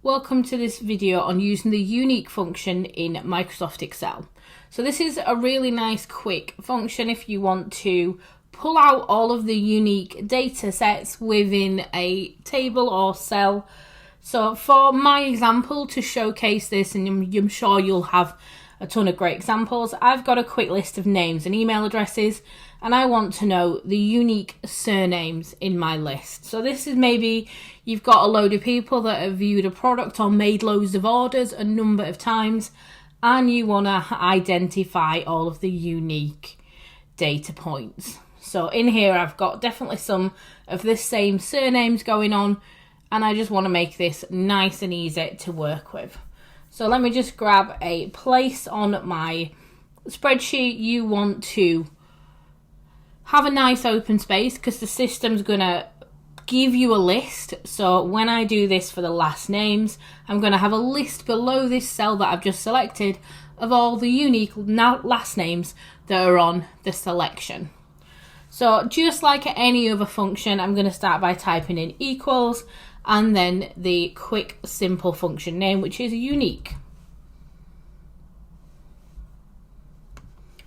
Welcome to this video on using the unique function in Microsoft Excel. So this is a really nice quick function if you want to pull out all of the unique data sets within a table or cell. So for my example, to showcase this, and I'm sure you'll have a ton of great examples, I've got a quick list of names and email addresses, and I want to know the unique surnames in my list. So this is maybe you've got a load of people that have viewed a product or made loads of orders a number of times, and you want to identify all of the unique data points. So in here I've got definitely some of the same surnames going on, and I just want to make this nice and easy to work with. So let me just grab a place on my spreadsheet. You want to have a nice open space because the system's going to give you a list. So when I do this for the last names, I'm going to have a list below this cell that I've just selected of all the unique last names that are on the selection. So just like any other function, I'm going to start by typing in equals and then the quick simple function name, which is unique.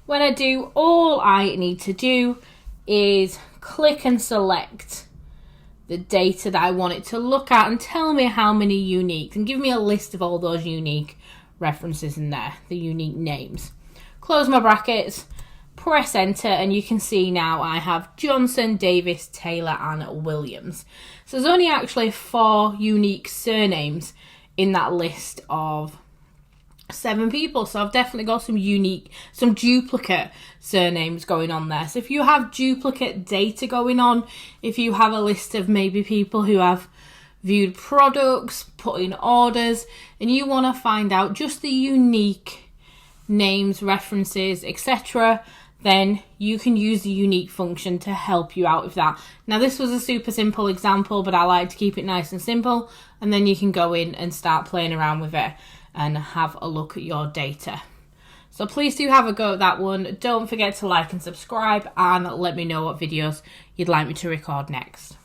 When I do, all I need to do is click and select the data that I want it to look at and tell me how many unique, and give me a list of all those unique references in there, the unique names. Close my brackets, press enter, and you can see now I have Johnson, Davis, Taylor and Williams. So there's only actually 4 unique surnames in that list of 7 people. So I've definitely got some duplicate surnames going on there. So if you have duplicate data going on, if you have a list of maybe people who have viewed products, put in orders, and you want to find out just the unique names, references, etc., then you can use the unique function to help you out with that. Now this was a super simple example, but I like to keep it nice and simple, and then you can go in and start playing around with it and have a look at your data. So please do have a go at that one. Don't forget to like and subscribe, and let me know what videos you'd like me to record next.